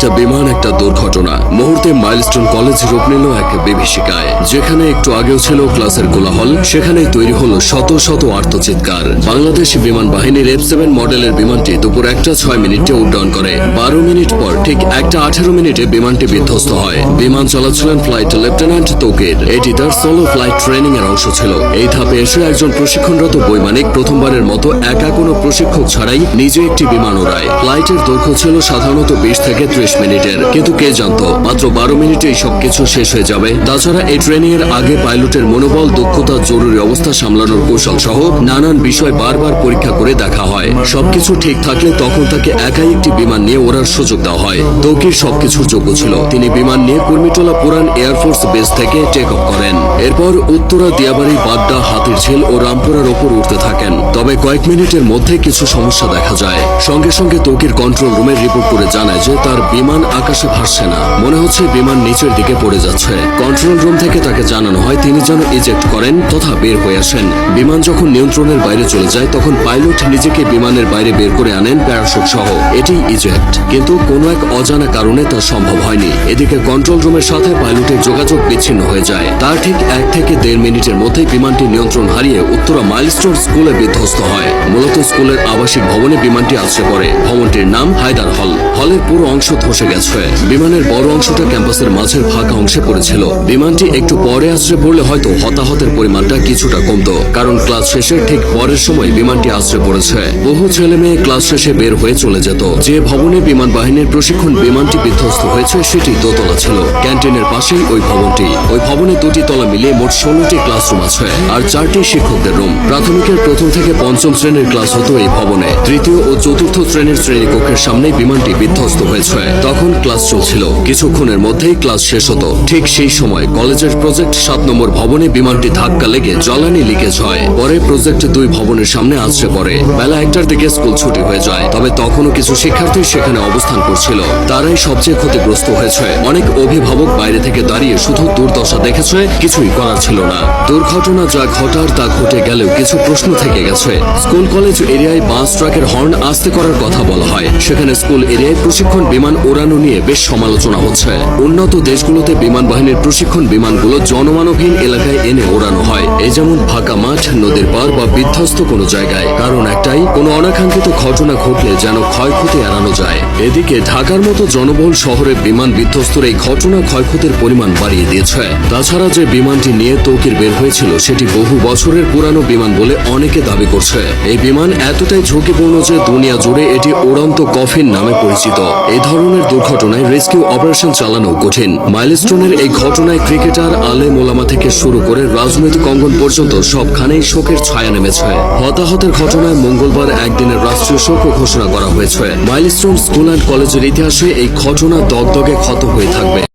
একটা বিমান, একটা দুর্ঘটনা। মুহূর্তে মাইলস্টোন কলেজ রূপ নিল এক বিভীষিকায়। যেখানে একটু আগেও ছিল ক্লাসের কোলাহল, সেখানেই তৈরি হলো শত শত আর্তচিৎকার। বাংলাদেশ বিমান বাহিনীর F7 মডেলের বিমানটি দুপুর 1:06 উড্ডয়ন করে। 12 মিনিট পর ঠিক 1:18 বিমানটি বিধ্বস্ত হয়। বিমান চালাচ্ছিলেন ফ্লাইট লেফটেন্যান্ট তৌকির। এটি তার সোলো ফ্লাইট ট্রেনিং এর অংশ ছিল। এই ধাপে এসে একজন প্রশিক্ষণরত বৈমানিক প্রথমবারের মতো একা কোনো প্রশিক্ষক ছাড়াই নিজে একটি বিমান ওড়ায়। ফ্লাইটের দৈর্ঘ্য ছিল সাধারণত 20 থেকে 30 মিনিটের, কিন্তু কে জানতো মাত্র 12 মিনিটেই সবকিছু শেষ হয়ে যাবে। তাছাড়া এই ট্রেনিং এর আগে পাইলটের মনোবল, দক্ষতা, জরুরি অবস্থা সামলানোর কৌশল সহ নানান বিষয় বারবার পরীক্ষা করে দেখা হয়। সবকিছু ঠিক থাকলে তখন তাকে একাই একটি বিমান নিয়ে ওড়ার সুযোগ দেওয়া হয়। তৌকির সবকিছুর যোগ্য ছিল। তিনি বিমান নিয়ে কুর্মিটোলা পুরান এয়ারফোর্স বেস থেকে টেক অফ করেন। এরপর উত্তরা, দিয়াবাড়ি, বাড্ডা, হাতিরঝিল ও রামপুরার ওপর উঠতে থাকেন। তবে কয়েক মিনিটের মধ্যে কিছু সমস্যা দেখা যায়। সঙ্গে সঙ্গে তৌকির কন্ট্রোল রুমে রিপোর্ট করে জানায় যে তার বিমান আকাশে ভাসছে না, মনে হচ্ছে বিমান নিচের দিকে পড়ে যাচ্ছে। কন্ট্রোল রুম থেকে তাকে জানানো হয় তিনি যেন ইজেক্ট করেন তথা বের হয়ে আসেন। বিমান যখন নিয়ন্ত্রণের বাইরে চলে যায় তখন পাইলট নিজেকে বিমানের বাইরে বের করে আনেন প্যারাশুট সহ। এটি ইজেক্ট, কিন্তু কোনো এক অজানা কারণে তা সম্ভব হয়নি। এদিকে কন্ট্রোল রুমের সাথে পাইলটের যোগাযোগ বিচ্ছিন্ন হয়ে যায়। তার ঠিক 1 থেকে 1.5 মিনিটের মধ্যেই বিমানটি নিয়ন্ত্রণ হারিয়ে উত্তরা মাইলস্টোন স্কুলে বিধ্বস্ত হয়। মূলত স্কুলের আবাসিক ভবনে বিমানটি আছড়ে পড়ে। ভবনটির নাম হায়দার হল। হলের পুরো অংশ ধসে গেছে। বিমানের বড় অংশটা ক্যাম্পাসের মাঝের ফাঁকা অংশে পড়েছিল। বিমানটি একটু পরে আছড়ে পড়লে হয়তো হতাহতের পরিমাণটা কিছুটা কমতো, কারণ ক্লাস শেষের ঠিক পরের সময় বিমানটি আছড়ে পড়েছে। বহু ছেলে মেয়ে ক্লাস শেষে বের হয়ে চলে যেত। যে ভবনে বিমান বাহিনীর প্রশিক্ষণ বিমানটি বিধ্বস্ত হয়েছে সেটি দোতলা ছিল। ক্যান্টিনের পাশেই ওই ভবনটি। ওই ভবনে 2টি তলা মিলিয়ে মোট 16টি ক্লাসরুম আছে আর 4টি শিক্ষকদের রুম। প্রাথমিকের 1ম থেকে 5ম শ্রেণীর ক্লাস হতো এই ভবনে। 3য় ও 4র্থ শ্রেণীর শ্রেণীকক্ষের সামনে বিমানটি বিধ্বস্ত হয়েছে। তখন ক্লাস চলছিল। কিছুক্ষণের মধ্যেই ক্লাস শেষ হতো। ঠিক সেই সময় কলেজের প্রজেক্ট 7 নম্বর ভবনে বিমানটি ধাক্কা লেগে জ্বালানি লিকেজ হয়। পরে প্রজেক্ট 2 ভবনের সামনে আছড়ে পড়ে। বেলা 1টার দিকে স্কুল ছুটি হয়ে যায়। তবে তখনও কিছু শিক্ষার্থী সেখানে অবস্থান করছিল। তারাই সবচেয়ে ক্ষতিগ্রস্ত হয়েছে। অনেক অভিভাবক বাইরে থেকে দাঁড়িয়ে শুধু দুর্দশা দেখেছে, কিছুই করার ছিল না। দুর্ঘটনা যা ঘটার তা ঘটে গেলেও কিছু প্রশ্ন থেকে গেছে। স্কুল কলেজ এরিয়ায় বাস ট্রাকের হর্ন আস্তে করার কথা বলা হয়। সেখানে স্কুল এরিয়ায় প্রশিক্ষণ বিমান ওড়ানো নিয়ে বেশ সমালোচনা হচ্ছে। উন্নত দেশগুলোতে বিমান বাহিনীর প্রশিক্ষণ বিমানগুলো জনমানবহীন এলাকায় এনে ওড়ানো হয়, এই যেমন ফাঁকা মাঠ, নদীর পার বা বিধ্বস্ত কোনো জায়গায়। কারণ একটাই, কোনো অনাকাঙ্ক্ষিত ঘটনা ঘটলে যেন ক্ষয়ক্ষতি এড়ানো যায়। এদিকে ঢাকার মতো জনবহুল শহরে বিমান বিধ্বস্তর এই ঘটনা ক্ষয়ক্ষতির পরিমাণ বাড়িয়ে দিয়েছে। তাছাড়া যে বিমানটি নিয়ে তৌকির বের হয়েছিল সেটি বহু বছরের পুরানো বিমান বলে অনেকে দাবি করছে। এই বিমান এতটাই ঝুঁকিপূর্ণ যে দুনিয়া জুড়ে এটি উড়ন্ত কফিন নামে পরিচিত। এই ধরনের দুর্ঘটনায় রেস্কিউ অপারেশন চালানো কঠিন। মাইলস্টোনের এই ঘটনায় ক্রিকেটার, আলেম ওলামা থেকে শুরু করে রাজনৈতিক অঙ্গন পর্যন্ত সবখানেই শোকের ছায়া নেমেছে। হতাহতের ঘটনায় মঙ্গলবার একদিনের রাষ্ট্রীয় শোক ঘোষণা করা হয়েছে। মাইলস্টোন স্কুল অ্যান্ড কলেজের ইতিহাসে এই ঘটনা দগদগে ক্ষত হয়ে থাকবে।